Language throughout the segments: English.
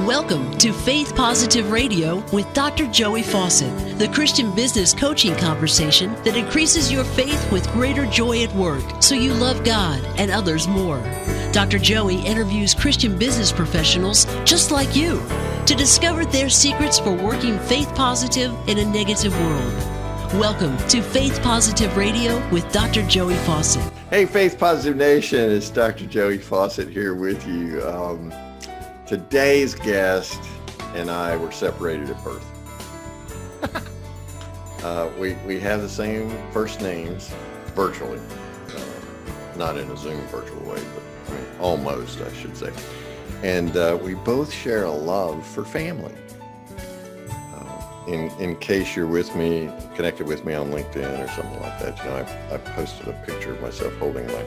Welcome to Faith Positive Radio with Dr. Joey Fawcett, the Christian business coaching conversation that increases your faith with greater joy at work so you love God and others more. Dr. Joey interviews Christian business professionals just like you to discover their secrets for working faith positive in a negative world. Welcome to Faith Positive Radio with Dr. Joey Fawcett. Hey, Faith Positive Nation, it's Dr. Joey Fawcett here with you. Today's guest and I were separated at birth. We have the same first names virtually, not in a Zoom virtual way, but I mean, almost, I should say. And we both share a love for family. In case you're with me, connected with me on LinkedIn or something like that, you know, I posted a picture of myself holding my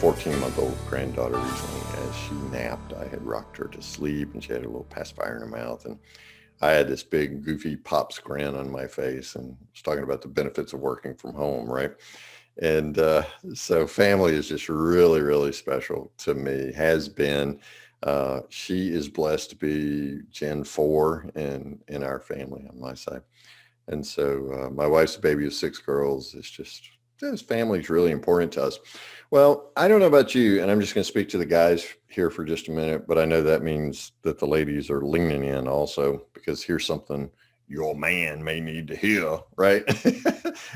14-month-old granddaughter recently as she napped. I had rocked her to sleep and she had a little pacifier in her mouth. And I had this big goofy Pops grin on my face and was talking about the benefits of working from home, right? And so family is just really, really special to me, has been. She is blessed to be Gen 4 in our family on my side. And so my wife's a baby of 6 girls. It's just, this family is really important to us. Well, I don't know about you, and I'm just going to speak to the guys here for just a minute, but I know that means that the ladies are leaning in also, because here's something your man may need to hear, right?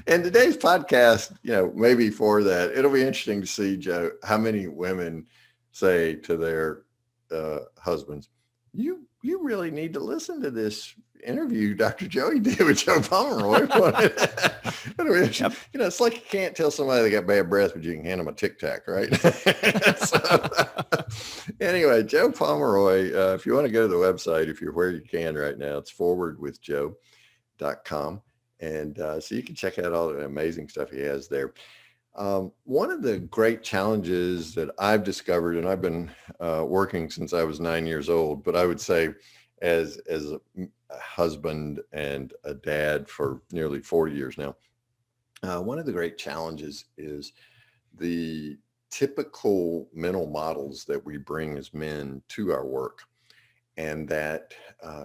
And today's podcast, you know, maybe for that, it'll be interesting to see, Joe, how many women say to their husbands, you really need to listen to this interview Dr. Joey did with Joe Pomeroy. Yep. You know, it's like you can't tell somebody they got bad breath, but you can hand them a Tic Tac, right? So, anyway, Joe Pomeroy, if you want to go to the website, if you're where you can right now, it's forwardwithjoe.com. And so you can check out all the amazing stuff he has there. One of the great challenges that I've discovered, and I've been working since I was 9 years old, but I would say as a husband and a dad for nearly 40 years now, one of the great challenges is the typical mental models that we bring as men to our work. And that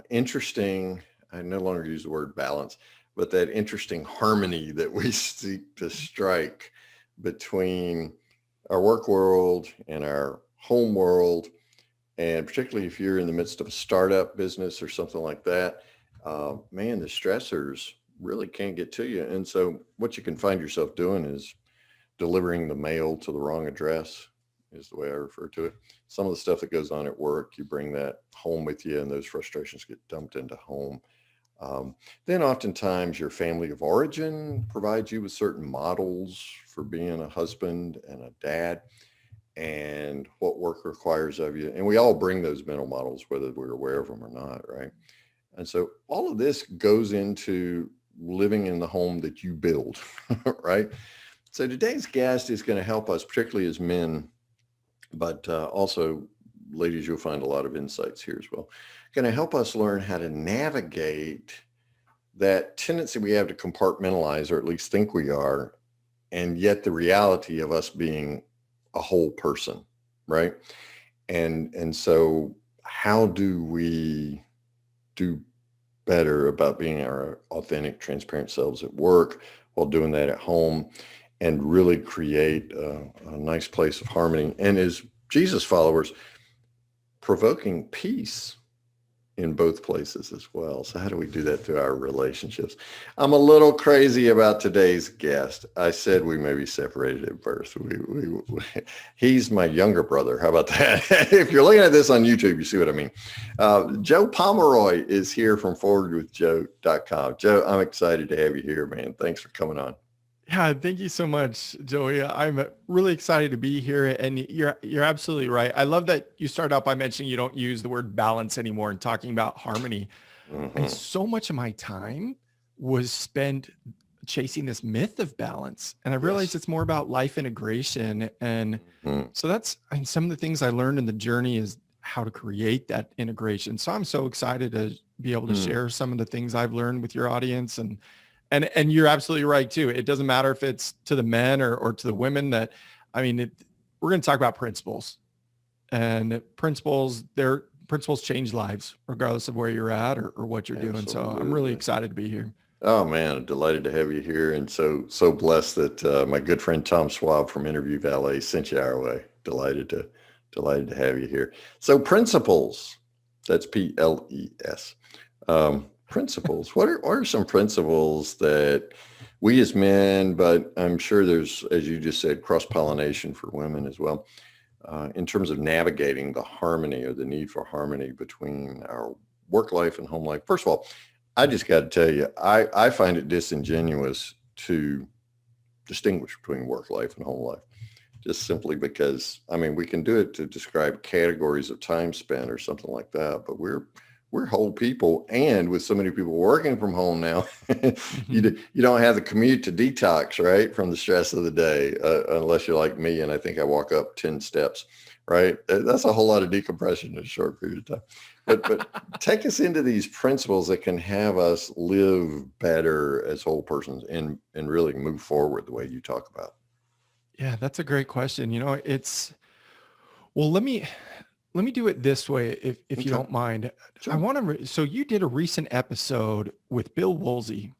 interesting, I no longer use the word balance, but that interesting harmony that we seek to strike between our work world and our home world. And particularly if you're in the midst of a startup business or something like that, man, the stressors really can't get to you. And so what you can find yourself doing is delivering the mail to the wrong address, is the way I refer to it. Some of the stuff that goes on at work, you bring that home with you, and those frustrations get dumped into home. Then oftentimes your family of origin provides you with certain models for being a husband and a dad and what work requires of you. And we all bring those mental models, whether we're aware of them or not, right? And so all of this goes into living in the home that you build, right? So today's guest is going to help us, particularly as men, but also ladies, you'll find a lot of insights here as well. Going to help us learn how to navigate that tendency we have to compartmentalize, or at least think we are, and yet the reality of us being a whole person, right? And so how do we do better about being our authentic, transparent selves at work while doing that at home and really create a nice place of harmony? And as Jesus followers, provoking peace in both places as well. So how do we do that through our relationships? I'm a little crazy about today's guest. I said we may be separated at birth. He's my younger brother. How about that? If you're looking at this on YouTube, you see what I mean. Joe Pomeroy is here from forwardwithjoe.com. Joe, I'm excited to have you here, man. Thanks for coming on. Yeah, thank you so much, Joey. I'm really excited to be here, and you're absolutely right. I love that you start out by mentioning you don't use the word balance anymore and talking about harmony. Mm-hmm. And so much of my time was spent chasing this myth of balance, and I realized it's more about life integration. And so that's some of the things I learned in the journey is how to create that integration. So I'm so excited to be able to share some of the things I've learned with your audience. And you're absolutely right too. It doesn't matter if it's to the men or to the women we're going to talk about principles, and principles. principles change lives, regardless of where you're at or what you're doing. So I'm really Absolutely. excited to be here. Oh man, delighted to have you here, and so blessed that my good friend Tom Schwab from Interview Valet sent you our way. Delighted to have you here. So principles, that's PLES. Principles. What are some principles that we as men, but I'm sure there's, as you just said, cross-pollination for women as well, in terms of navigating the harmony or the need for harmony between our work life and home life? First of all, I just got to tell you, I find it disingenuous to distinguish between work life and home life, just simply because, I mean, we can do it to describe categories of time spent or something like that, but we're whole people. And with so many people working from home now, you don't have the commute to detox, right, from the stress of the day, unless you're like me, and I think I walk up 10 steps, right? That's a whole lot of decompression in a short period of time. But take us into these principles that can have us live better as whole persons and really move forward the way you talk about. Yeah, that's a great question. Well, let me do it this way, if you don't mind. Sure. I want to, so you did a recent episode with Bill Woolsey.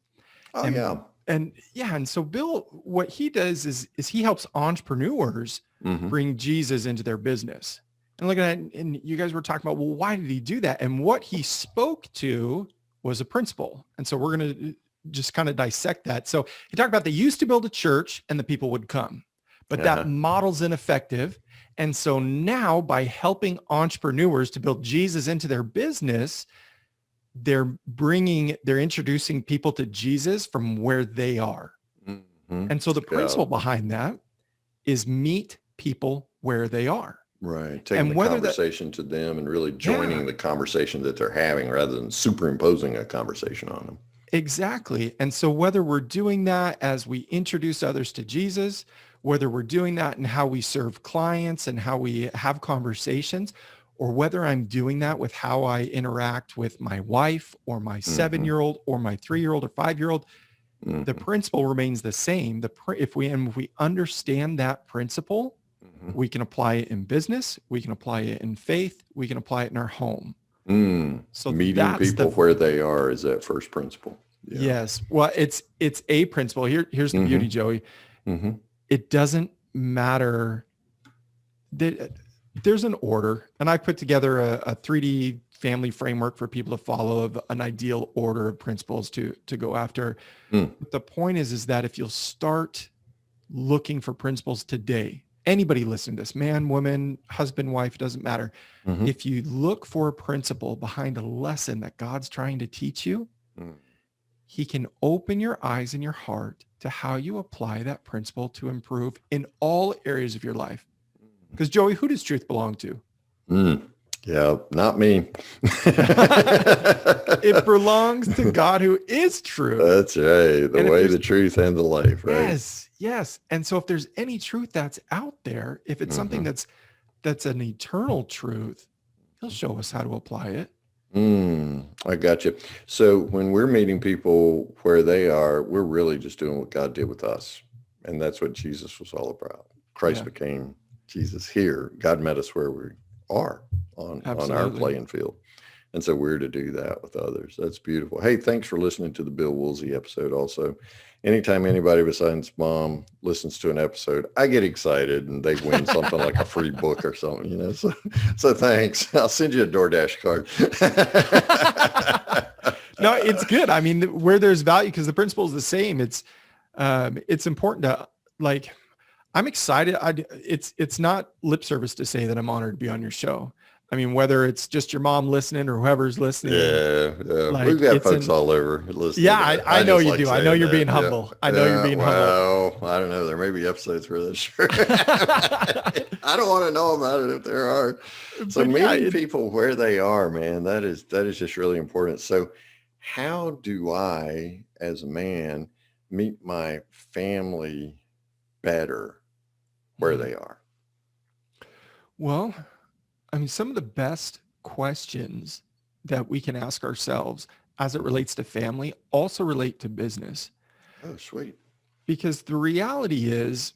Oh, and yeah. And so Bill, what he does is he helps entrepreneurs bring Jesus into their business. And looking at, and you guys were talking about, well, why did he do that? And what he spoke to was a principle. And so we're going to just kind of dissect that. So he talked about they used to build a church and the people would come, but that model's ineffective. And so now by helping entrepreneurs to build Jesus into their business, they're introducing people to Jesus from where they are. And so the principle behind that is meet people where they are. Right. Taking the conversation to them and really joining the conversation that they're having rather than superimposing a conversation on them. Exactly. And so whether we're doing that as we introduce others to Jesus, whether we're doing that in how we serve clients and how we have conversations, or whether I'm doing that with how I interact with my wife or my 7-year-old or my 3-year-old or 5-year-old, the principle remains the same. If we understand that principle, we can apply it in business. We can apply it in faith. We can apply it in our home. So meeting people where they are is that first principle. Yeah. Yes. Well, it's a principle. Here's the beauty, Joey. It doesn't matter. There's an order, and I put together a 3D family framework for people to follow of an ideal order of principles to go after. The point is that if you'll start looking for principles today, anybody listening to this, man, woman, husband, wife, doesn't matter. If you look for a principle behind a lesson that God's trying to teach you, he can open your eyes and your heart to how you apply that principle to improve in all areas of your life. Because Joey, who does truth belong to? Yeah, not me. It belongs to God who is true. That's right. The way, the truth, and the life, right? Yes. And so if there's any truth that's out there, if it's something that's an eternal truth, he'll show us how to apply it. I got you. So when we're meeting people where they are, we're really just doing what God did with us. And that's what Jesus was all about. Christ became Jesus here. God met us where we are on our playing field. And so we're to do that with others. That's beautiful. Hey, thanks for listening to the Bill Woolsey episode also. Anytime anybody besides mom listens to an episode, I get excited and they win something like a free book or something, So thanks. I'll send you a DoorDash card. No, it's good. I mean, where there's value, because the principle is the same. It's important to, like, I'm excited. It's not lip service to say that I'm honored to be on your show. I mean, whether it's just your mom listening or whoever's listening. Yeah. Like, we've got folks all over listening. Yeah, I know you do. I know you're being humble. I know you're being humble. Well, I don't know. There may be episodes where that's true. I don't want to know about it if there are. So meeting people where they are, man, that is just really important. So how do I, as a man, meet my family better where they are? Well, I mean, some of the best questions that we can ask ourselves as it relates to family also relate to business. Oh, sweet. Because the reality is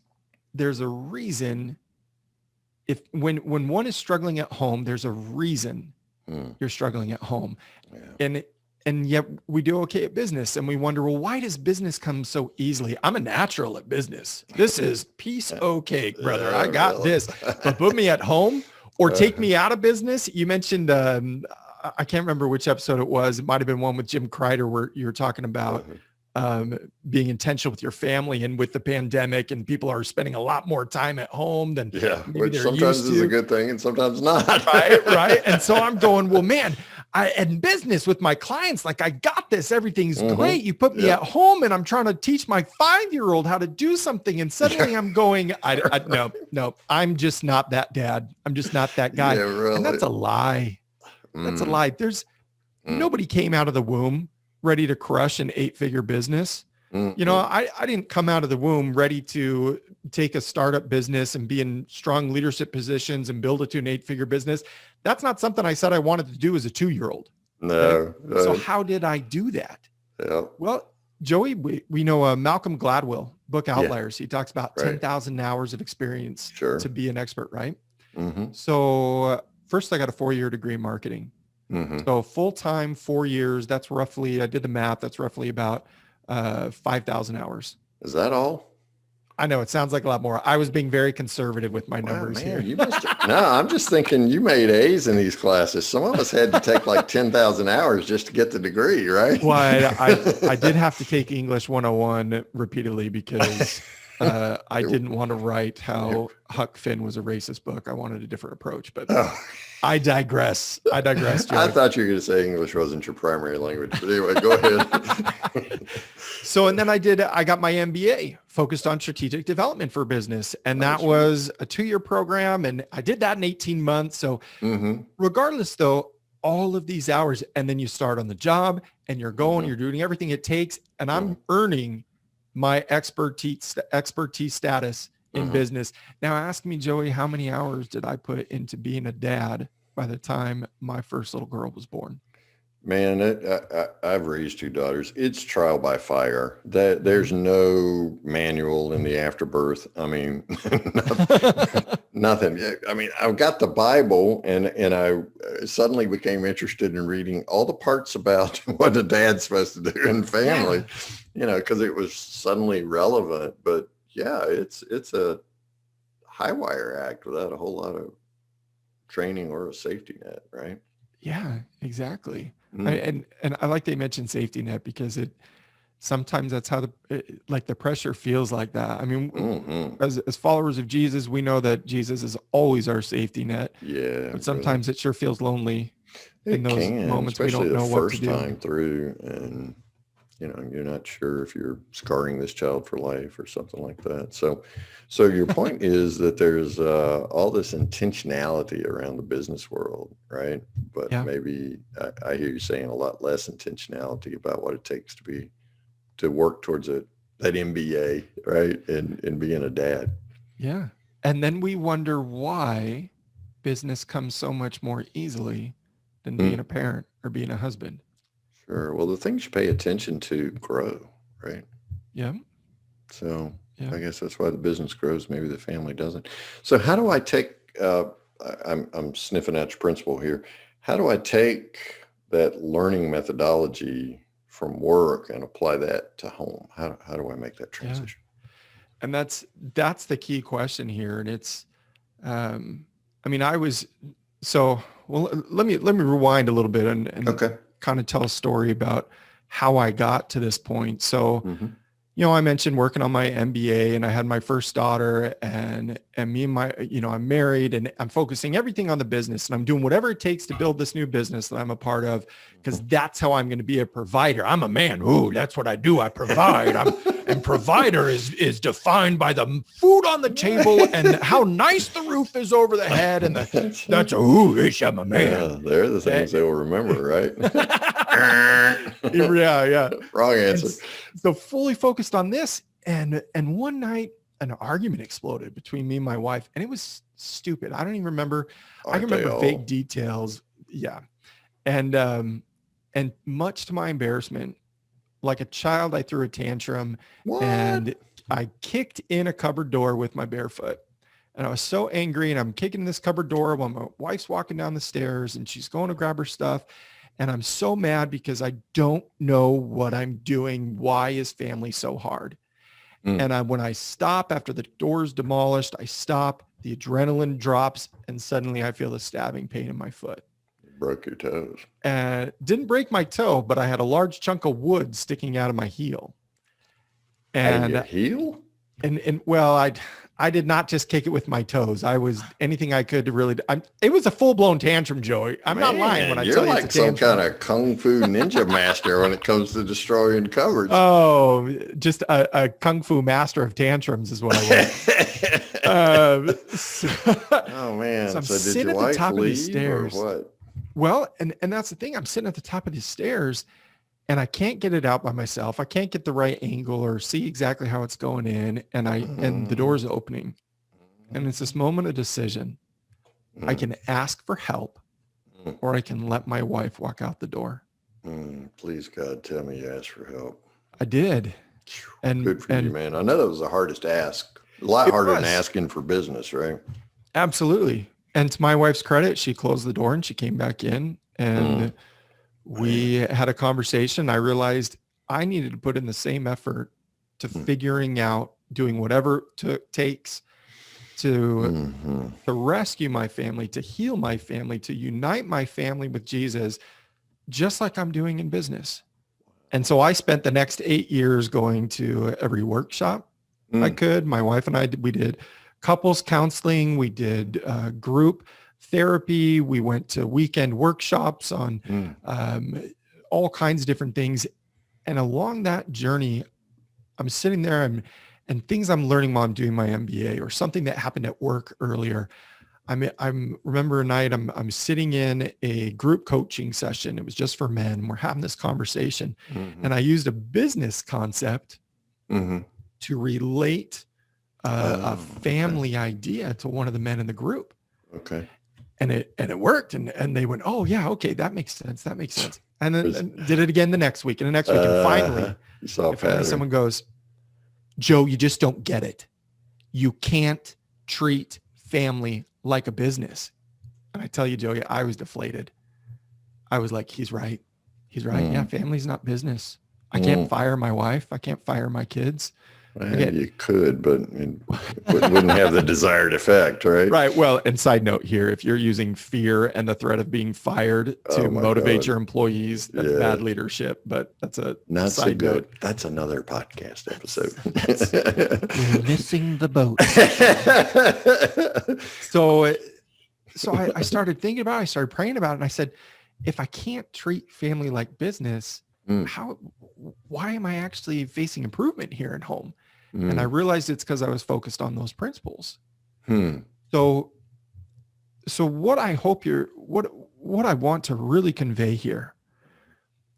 there's a reason when one is struggling at home, there's a reason you're struggling at home. Yeah. And yet we do okay at business, and we wonder, well, why does business come so easily? I'm a natural at business. This is piece of cake, brother. I got really. this. But put me at home or take me out of business. You mentioned, I can't remember which episode it was. It might've been one with Jim Kreider where you were talking about being intentional with your family, and with the pandemic, and people are spending a lot more time at home than which sometimes is a good thing and sometimes not. Right. And so I'm going, well, man, in business with my clients, like I got this, everything's great. You put me at home and I'm trying to teach my 5-year-old how to do something. And suddenly I'm going, no, I'm just not that dad. I'm just not that guy. Yeah, really. And that's a lie. That's a lie. There's nobody came out of the womb ready to crush an 8-figure business. You know, I didn't come out of the womb ready to take a startup business and be in strong leadership positions and build it to an 8-figure business. That's not something I said I wanted to do as a 2-year-old. No. So how did I do that? Yeah. Well, Joey, we know Malcolm Gladwell, book Outliers. He talks about 10,000 hours of experience to be an expert, right? So first I got a 4-year degree in marketing. So full-time, 4 years, that's roughly, I did the math, that's roughly about 5,000 hours. Is that all? I know it sounds like a lot more. I was being very conservative with my numbers man, here. You must no, I'm just thinking you made A's in these classes. Some of us had to take like 10,000 hours just to get the degree, right? Well, I did have to take English 101 repeatedly because I didn't want to write how Huck Finn was a racist book. I wanted a different approach, but I digress. Joey. I thought you were going to say English wasn't your primary language, but anyway, go ahead. So, and then I got my MBA focused on strategic development for business. And that was a 2-year program. And I did that in 18 months. So regardless though, all of these hours, and then you start on the job and you're going, you're doing everything it takes. And I'm earning my expertise status in business. Now ask me, Joey, how many hours did I put into being a dad by the time my first little girl was born? Man, I've raised 2 daughters. It's trial by fire. There's no manual in the afterbirth. I mean, nothing. I mean, I've got the Bible, and I suddenly became interested in reading all the parts about what a dad's supposed to do in family, you know, because it was suddenly relevant. But yeah, it's a high wire act without a whole lot of training or a safety net, right? Yeah, exactly. And I like they mentioned safety net because sometimes that's how the pressure feels like that. I mean, as followers of Jesus, we know that Jesus is always our safety net. Yeah. But sometimes it sure feels lonely in those moments we don't know what to do. Especially the first time through, and you know, you're not sure if you're scarring this child for life or something like that. So your point is that there's all this intentionality around the business world, right? But maybe I hear you saying a lot less intentionality about what it takes to work towards that MBA, right? And being a dad. Yeah. And then we wonder why business comes so much more easily than being a parent or being a husband. Sure. Well, the things you pay attention to grow, right? Yeah. So I guess that's why the business grows. Maybe the family doesn't. So how do I take, I'm sniffing at your principle here. How do I take that learning methodology from work and apply that to home? How do I make that transition? Yeah. And that's the key question here. And it's, I mean, let me rewind a little bit and kind of tell a story about how I got to this point. So, you know, I mentioned working on my MBA, and I had my first daughter, and me and I'm married, and I'm focusing everything on the business, and I'm doing whatever it takes to build this new business that I'm a part of, because that's how I'm going to be a provider. I'm a man. Ooh, that's what I do. I provide. And provider is defined by the food on the table and how nice the roof is over the head. And I'm a man. Yeah, they're the things they will remember, right? Yeah. Wrong answer. So fully focused on this. And one night an argument exploded between me and my wife, and it was stupid. I don't even remember. I can remember vague details. Yeah. And much to my embarrassment, like a child, I threw a tantrum and I kicked in a cupboard door with my bare foot. And I was so angry, and I'm kicking this cupboard door while my wife's walking down the stairs and she's going to grab her stuff. And I'm so mad because I don't know what I'm doing. Why is family so hard? And when I stop after the door's demolished, I stop, the adrenaline drops, and suddenly I feel a stabbing pain in my foot. Broke your toes. And didn't break my toe, but I had a large chunk of wood sticking out of my heel. And your heel? And well, I did not just kick it with my toes. I was anything I could to really. It was a full blown tantrum, Joey. I'm not lying when I tell you you're like some kind of kung fu ninja master when it comes to destroying cupboards. Oh, just a kung fu master of tantrums is what I was. Oh man! So I'm did sitting your at the wife top of the leave stairs. or what? Well, and that's the thing. I'm sitting at the top of the stairs, and I can't get it out by myself. I can't get the right angle or see exactly how it's going in. And the door's opening. And it's this moment of decision. I can ask for help, or I can let my wife walk out the door. Please, God, tell me you asked for help. I did. And good for you, man. I know that was the hardest ask. A lot harder than asking for business, right? Absolutely. And to my wife's credit, she closed the door and she came back in, and we had a conversation. I realized I needed to put in the same effort to figuring out, doing whatever it takes to rescue my family, to heal my family, to unite my family with Jesus, just like I'm doing in business. And so I spent the next 8 years going to every workshop I could. My wife and I, we did couples counseling. We did group therapy. We went to weekend workshops on all kinds of different things. And along that journey, I'm sitting there and things I'm learning while I'm doing my MBA, or something that happened at work earlier. I'm remember a night I'm sitting in a group coaching session. It was just for men. And we're having this conversation, and I used a business concept to relate a family idea to one of the men in the group. Okay. And it worked. And they went, oh yeah, okay, that makes sense. That makes sense. And then and did it again the next week and the next week. And finally someone goes, Joe, you just don't get it. You can't treat family like a business. And I tell you, Joey, I was deflated. I was like, he's right. He's right. Yeah, family's not business. I can't fire my wife. I can't fire my kids. Well, you could, but it wouldn't have the desired effect, right? Right. Well, and side note here, if you're using fear and the threat of being fired to motivate your employees, that's bad leadership. But that's a not side so good. note. That's another podcast episode. You're missing the boat. So I started thinking about it. I started praying about it. And I said, if I can't treat family like business, why am I actually facing improvement here at home? And I realized it's because I was focused on those principles. So what I hope what I want to really convey here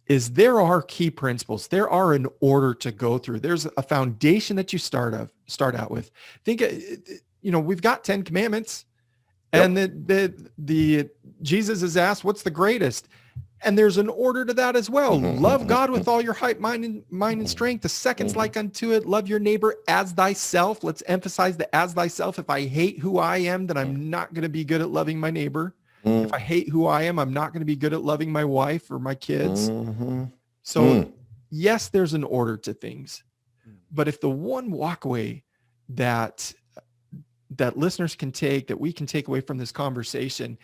is there are key principles. There are an order to go through. There's a foundation that you start out with. Think, we've got 10 commandments, and the Jesus is asked, what's the greatest? And there's an order to that as well. Love God with all your heart, mind and strength. The second's like unto it. Love your neighbor as thyself. Let's emphasize the as thyself. If I hate who I am, then I'm not going to be good at loving my neighbor. If I hate who I am, I'm not going to be good at loving my wife or my kids. So yes, there's an order to things. But if the one walkway that listeners can take, that we can take away from this conversation,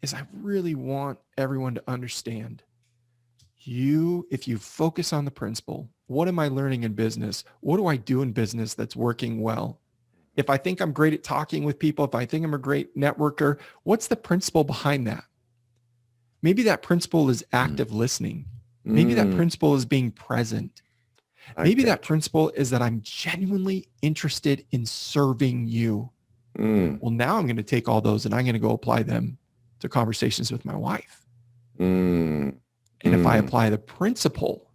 is I really want everyone to understand if you focus on the principle, what am I learning in business? What do I do in business that's working well? If I think I'm great at talking with people, if I think I'm a great networker, what's the principle behind that? Maybe that principle is active listening. Maybe that principle is being present. Maybe that principle is that I'm genuinely interested in serving you. Well, now I'm going to take all those and I'm going to go apply them to conversations with my wife. And if I apply the principle,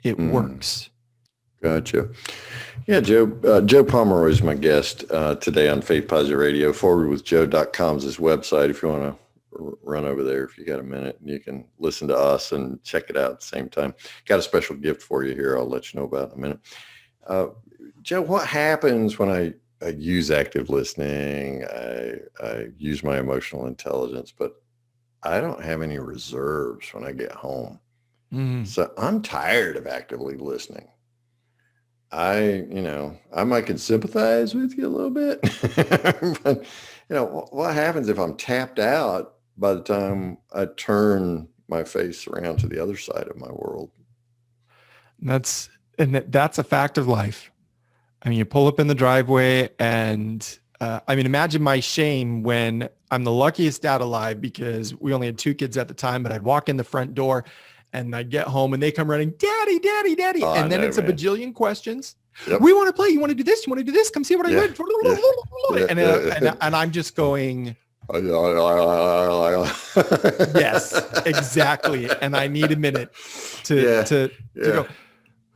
it works. Gotcha. Yeah, Joe Pomeroy is my guest today on Faith Positive Radio. Forwardwithjoe.com is his website. If you want to run over there, if you got a minute, and you can listen to us and check it out at the same time. Got a special gift for you here. I'll let you know about in a minute. Joe, what happens when I I use active listening. I use my emotional intelligence, but I don't have any reserves when I get home. So I'm tired of actively listening. I might can sympathize with you a little bit, but what happens if I'm tapped out by the time I turn my face around to the other side of my world? That's a fact of life. I mean, you pull up in the driveway and imagine my shame when I'm the luckiest dad alive because we only had 2 kids at the time, but I'd walk in the front door and I'd get home and they come running, daddy, daddy, daddy. Oh, and then know, it's man. a bajillion questions. Yep. We want to play. You want to do this? You want to do this? Come see what I did. And I'm just going, yes, exactly. And I need a minute to go.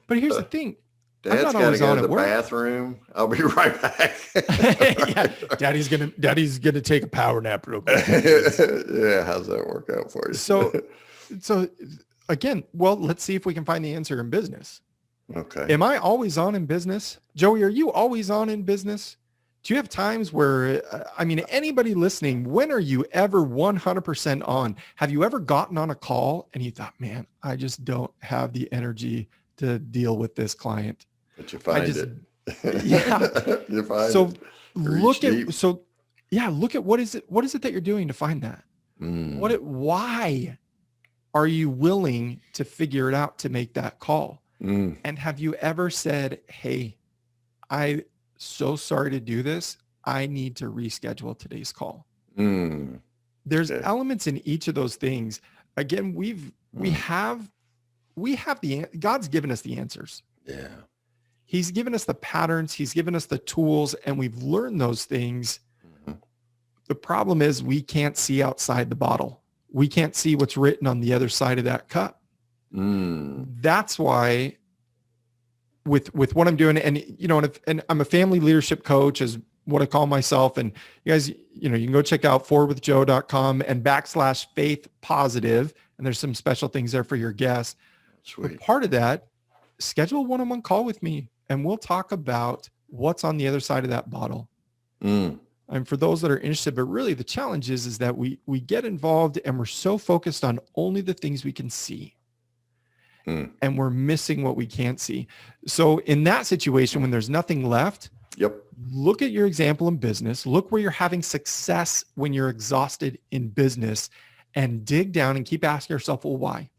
But here's the thing. Dad's got to go to the bathroom. I'll be right back. Yeah, Daddy's gonna take a power nap real quick. Yeah, how's that work out for you? So again, well, let's see if we can find the answer in business. Okay. Am I always on in business? Joey, are you always on in business? Do you have times where, anybody listening, when are you ever 100% on? Have you ever gotten on a call and you thought, man, I just don't have the energy to deal with this client? But you find it. Yeah. You find so it. look at what is it that you're doing to find that? Why are you willing to figure it out to make that call? And have you ever said, hey, I so sorry to do this. I need to reschedule today's call. There's elements in each of those things. Again, God's given us the answers. Yeah. He's given us the patterns. He's given us the tools, and we've learned those things. The problem is we can't see outside the bottle. We can't see what's written on the other side of that cup. That's why with what I'm doing, and I'm a family leadership coach is what I call myself. And you guys, you can go check out forwardwithjoe.com and /faith positive. And there's some special things there for your guests. Sweet. But part of that, schedule a one-on-one call with me and we'll talk about what's on the other side of that bottle. And for those that are interested, but really the challenge is that we get involved and we're so focused on only the things we can see. And we're missing what we can't see. So in that situation, when there's nothing left, look at your example in business, look where you're having success when you're exhausted in business, and dig down and keep asking yourself, well, why?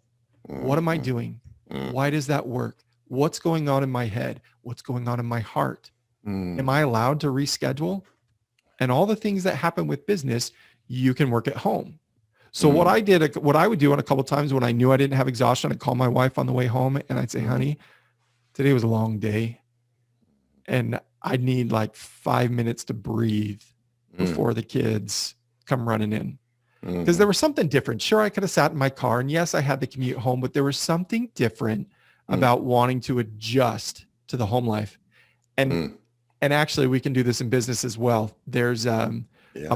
What am I doing? Why does that work? What's going on in my head? What's going on in my heart? Am I allowed to reschedule? And all the things that happen with business, you can work at home. So what I would do on a couple of times when I knew I didn't have exhaustion, I'd call my wife on the way home and I'd say, honey, today was a long day and I need like 5 minutes to breathe before the kids come running in. Because there was something different. Sure, I could have sat in my car and yes, I had the commute home, but there was something different about wanting to adjust to the home life. And actually we can do this in business as well. There's a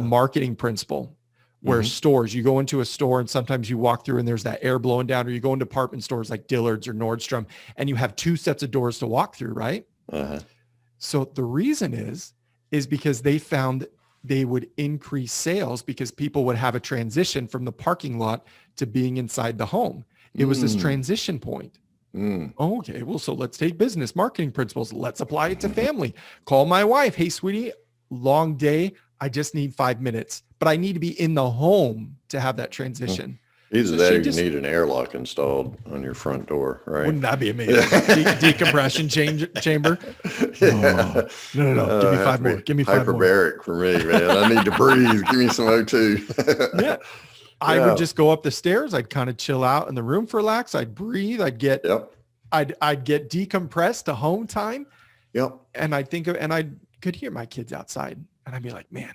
marketing principle where stores, you go into a store and sometimes you walk through and there's that air blowing down, or you go in department stores like Dillard's or Nordstrom and you have 2 sets of doors to walk through, right? So the reason is because they found they would increase sales because people would have a transition from the parking lot to being inside the home. It was this transition point. Okay, well, so let's take business marketing principles. Let's apply it to family. Call my wife. Hey, sweetie, long day. I just need 5 minutes, but I need to be in the home to have that transition. Either that or you need an airlock installed on your front door, right? Wouldn't that be amazing? Decompression chamber? No. Give me 5 more. Give me 5 more. Hyperbaric for me, man. I need to breathe. Give me some O2. Yeah. I would just go up the stairs. I'd kind of chill out in the room for relax. I'd breathe. I'd get decompressed to home time. And I could hear my kids outside and I'd be like, man,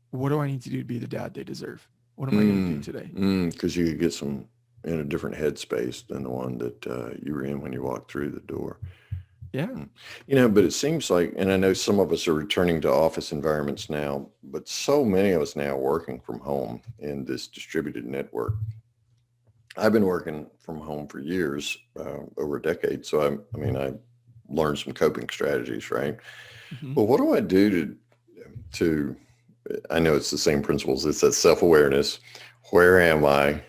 what do I need to do to be the dad they deserve? What am I going to do today? Because you could get some in a different headspace than the one that you were in when you walked through the door. Yeah. But it seems like, and I know some of us are returning to office environments now, but so many of us now are working from home in this distributed network. I've been working from home for years, over a decade. So I learn some coping strategies, right? Mm-hmm. But what do I do to, I know it's the same principles. It's that self-awareness. Where am I?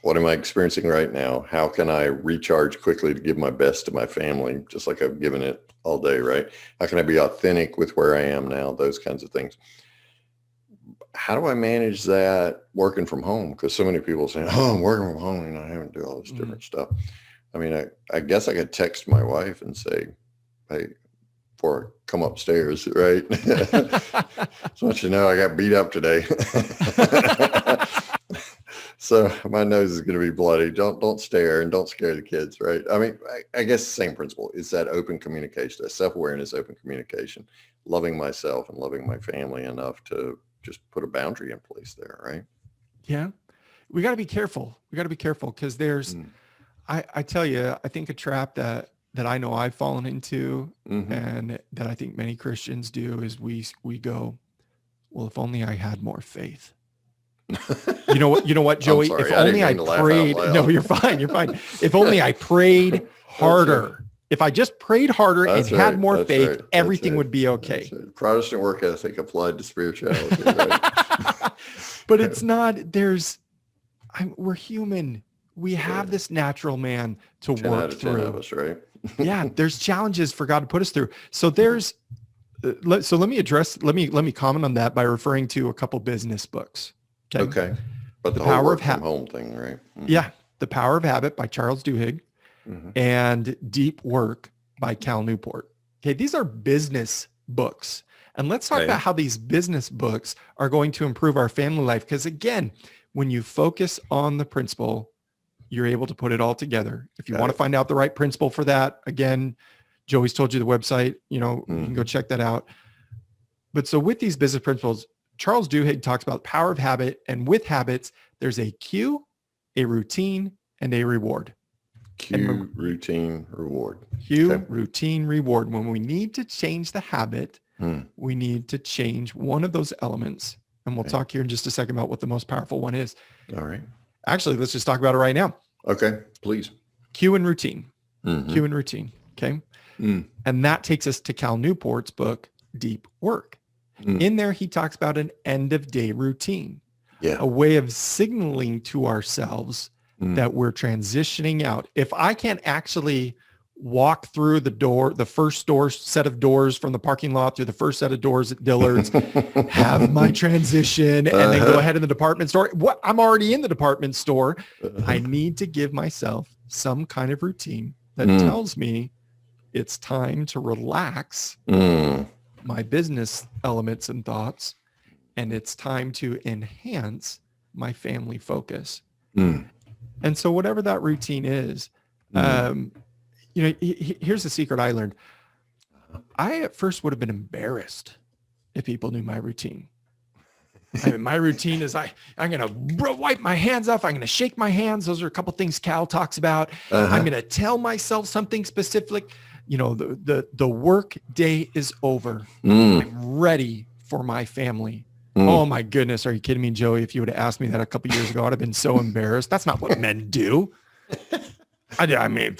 What am I experiencing right now? How can I recharge quickly to give my best to my family, just like I've given it all day, right? How can I be authentic with where I am now? Those kinds of things. How do I manage that working from home? Because so many people say, oh, I'm working from home and I haven't do all this different stuff. I mean, I guess I could text my wife and say, hey, before I come upstairs, right? So much you know, I got beat up today. So my nose is going to be bloody. Don't stare and don't scare the kids, right? I mean, I guess the same principle is that open communication, that self-awareness, open communication, loving myself and loving my family enough to just put a boundary in place there, right? Yeah. We got to be careful. Because there's, I tell you, I think a trap that I know I've fallen into and that I think many Christians do is we go, well, if only I had more faith. You know what, Joey? Sorry, if only I prayed. No, you're fine. If only I prayed harder. If I just prayed harder and had more faith, everything would be okay. Protestant work ethic applied to spirituality, right? But it's not, we're human. We have this natural man to 10 work out of 10 through. of us, right? Yeah, there's challenges for God to put us through. So let me comment on that by referring to a couple business books. Okay. But the whole work from home thing, right? Yeah. The Power of Habit by Charles Duhigg and Deep Work by Cal Newport. Okay. These are business books. And let's talk about how these business books are going to improve our family life. Because again, when you focus on the principle, you're able to put it all together. If you want to find out the right principle for that, again, Joey's told you the website, you can go check that out. But so with these business principles, Charles Duhigg talks about power of habit, and with habits, there's a cue, a routine, and a reward. Cue, routine, reward. Cue, routine, reward. When we need to change the habit, we need to change one of those elements. And we'll talk here in just a second about what the most powerful one is. All right. Actually, let's just talk about it right now. Okay, please. Cue and routine. Cue and routine. Okay. And that takes us to Cal Newport's book, Deep Work. In there, he talks about an end of day routine, a way of signaling to ourselves that we're transitioning out. If I can't actually walk through the first set of doors from the parking lot through the first set of doors at Dillard's, have my transition, and then go ahead in the department store. I'm already in the department store. I need to give myself some kind of routine that tells me it's time to relax my business elements and thoughts, and it's time to enhance my family focus. And so whatever that routine is, here's the secret I learned. I at first would have been embarrassed if people knew my routine. My routine is I'm going to wipe my hands off. I'm going to shake my hands. Those are a couple things Cal talks about. I'm going to tell myself something specific. The work day is over. I'm ready for my family. Oh my goodness. Are you kidding me, Joey? If you would have asked me that a couple years ago, I'd have been so embarrassed. That's not what men do. I don't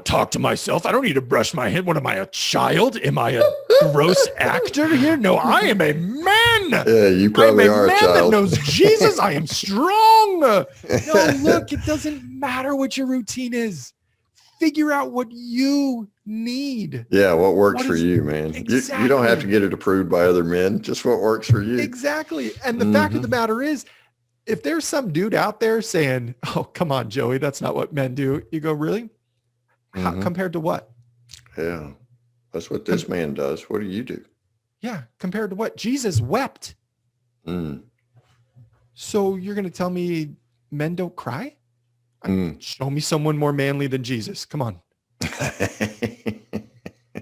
talk to myself. I don't need to brush my head. What am I, a child? Am I a gross actor here? No, I am a man. Yeah, you probably are a child. That knows Jesus. I am strong. No, look, it doesn't matter what your routine is. Figure out what you need. Yeah, what works for you, man. Exactly. You don't have to get it approved by other men. Just what works for you. Exactly. And the fact of the matter is, if there's some dude out there saying, oh, come on, Joey, that's not what men do. You go, really? How, compared to what? Yeah, that's what this man does. What do you do? Yeah, compared to what? Jesus wept. So you're going to tell me men don't cry? Show me someone more manly than Jesus. Come on.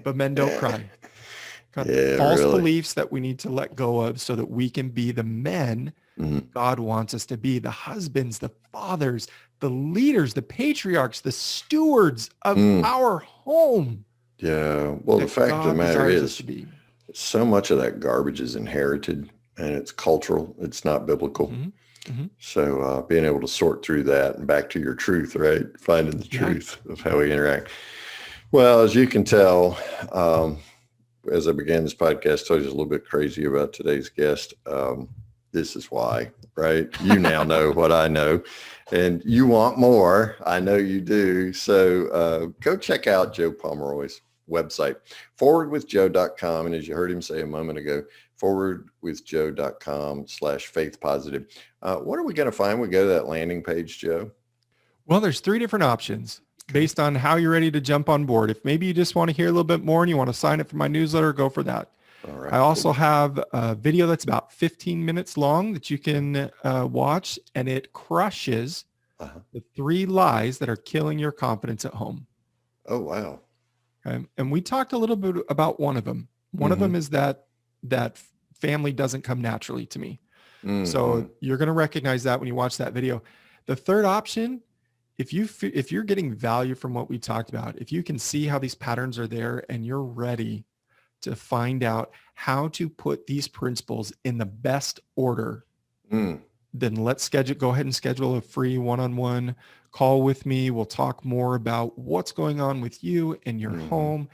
But men don't cry. False beliefs that we need to let go of so that we can be the men God wants us to be, the husbands, the fathers, the leaders, the patriarchs, the stewards of our home. Yeah. Well, the fact of the matter is, so much of that garbage is inherited and it's cultural. It's not biblical. Mhm. So being able to sort through that and back to your truth, right? Finding the truth of how we interact. Well, as you can tell, as I began this podcast, I told you a little bit crazy about today's guest. This is why, right? You now know what I know, and you want more. I know you do. So go check out Joe Pomeroy's website, forwardwithjoe.com. And as you heard him say a moment ago, forwardwithjoe.com/faith positive. What are we going to find? We go to that landing page, Joe. Well, there's 3 different options based on how you're ready to jump on board. If maybe you just want to hear a little bit more and you want to sign up for my newsletter, go for that. All right. I also have a video that's about 15 minutes long that you can watch, and it crushes the 3 lies that are killing your confidence at home. Oh, wow. Okay? And we talked a little bit about one of them. One of them is that family doesn't come naturally to me. So you're going to recognize that when you watch that video. The third option, if you're getting value from what we talked about, if you can see how these patterns are there and you're ready to find out how to put these principles in the best order, then let's go ahead and schedule a free one-on-one call with me. We'll talk more about what's going on with you and your home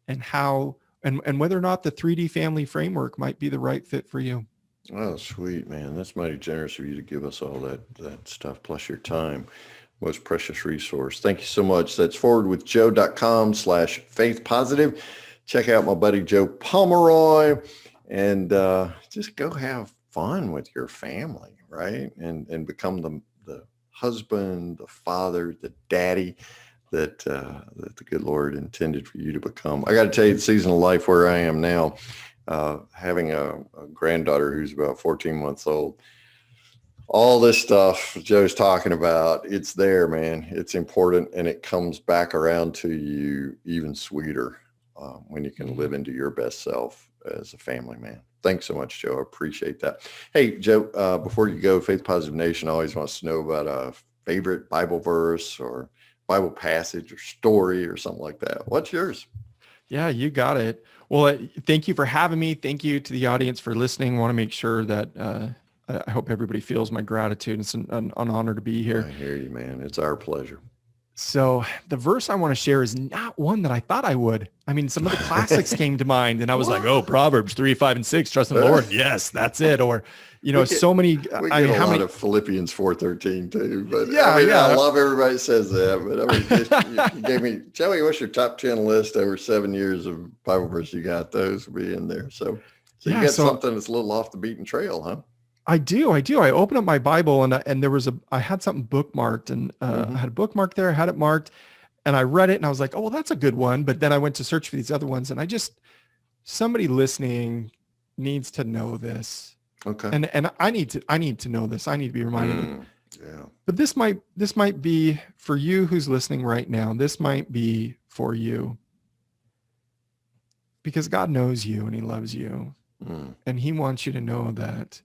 and how, and whether or not the 3D family framework might be the right fit for you. Oh, sweet, man. That's mighty generous of you to give us all that stuff, plus your time. Most precious resource. Thank you so much. That's forwardwithjoe.com/faith positive. Check out my buddy Joe Pomeroy and just go have fun with your family, right? And become the husband, the father, the daddy that the good Lord intended for you to become. I got to tell you, the season of life where I am now, having a granddaughter who's about 14 months old, all this stuff Joe's talking about, it's there, man. It's important, and it comes back around to you even sweeter when you can live into your best self as a family man. Thanks so much, Joe. I appreciate that. Hey, Joe, before you go, Faith Positive Nation always wants to know about a favorite Bible verse or Bible passage or story or something like that. What's yours? Yeah, you got it. Well, thank you for having me. Thank you to the audience for listening. I want to make sure that I hope everybody feels my gratitude. It's an honor to be here. I hear you, man. It's our pleasure. So the verse I want to share is not one that I thought I would. I mean, some of the classics came to mind and I was like, oh, Proverbs 3, 5, and 6, trust in the Lord. Yes, that's it. Or, so many. We get a lot of Philippians 4:13 too. But yeah, I love everybody says that. But you gave me, Joey, what's your top 10 list over 7 years of Bible verse you got? Those will be in there. So you got something that's a little off the beaten trail, huh? I do. I opened up my Bible and there was I had something bookmarked and I had a bookmark there. I had it marked and I read it and I was like, oh, well, that's a good one. But then I went to search for these other ones and somebody listening needs to know this. Okay. And I need to know this. I need to be reminded. Yeah. But this might be for you who's listening right now. This might be for you because God knows you and he loves you and he wants you to know that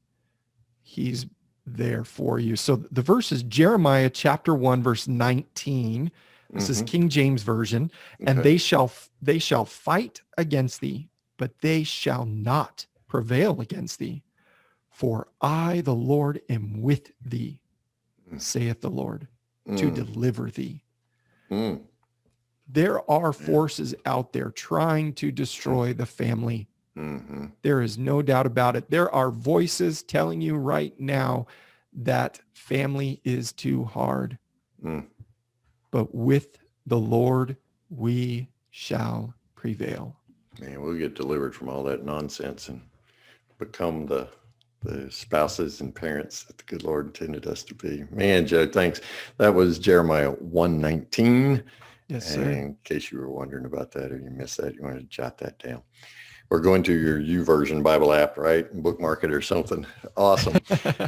he's there for you. So the verse is Jeremiah chapter 1, verse 19. This is King James Version. And they shall fight against thee, but they shall not prevail against thee. For I, the Lord, am with thee, saith the Lord, to deliver thee. There are forces out there trying to destroy the family. There is no doubt about it. There are voices telling you right now that family is too hard. But with the Lord, we shall prevail. Man, we'll get delivered from all that nonsense and become the spouses and parents that the good Lord intended us to be. Man, Joe, thanks. That was Jeremiah 1:19. Yes, sir. And in case you were wondering about that or you missed that, you want to jot that down. Or go into your YouVersion Bible app, right? And bookmark it or something. Awesome.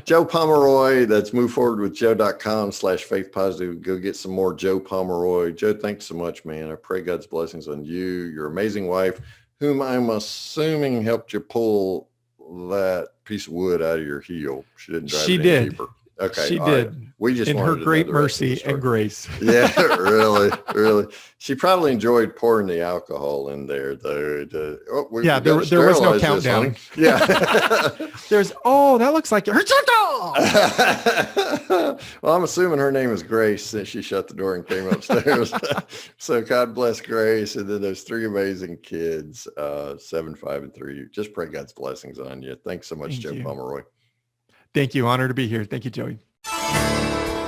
Joe Pomeroy, that's moveforwardwithjoe.com/faith positive. Go get some more Joe Pomeroy. Joe, thanks so much, man. I pray God's blessings on you, your amazing wife, whom I'm assuming helped you pull that piece of wood out of your heel. She didn't drive it any deeper. Okay. She all did. right. We just In wanted her to know great the rest of the mercy story. and grace. Yeah, really, really. She probably enjoyed pouring the alcohol in there, though. We Yeah, gotta there was no sterilize this, countdown. honey. Yeah. That looks like her. Well, I'm assuming her name is Grace since she shut the door and came upstairs. So God bless Grace. And then those 3 amazing kids, 7, 5, and 3. Just pray God's blessings on you. Thanks so much, Thank Joe you. Pomeroy. Thank you. Honor to be here. Thank you, Joey.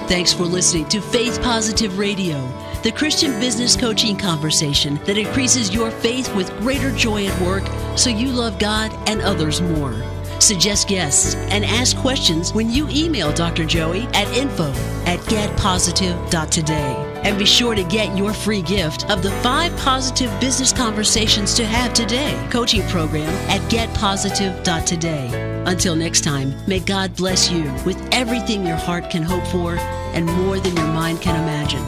Thanks for listening to Faith Positive Radio, the Christian business coaching conversation that increases your faith with greater joy at work so you love God and others more. Suggest guests and ask questions when you email Dr. Joey at info@getpositive.today. And be sure to get your free gift of the 5 positive business conversations to have today coaching program at getpositive.today. Until next time, may God bless you with everything your heart can hope for and more than your mind can imagine.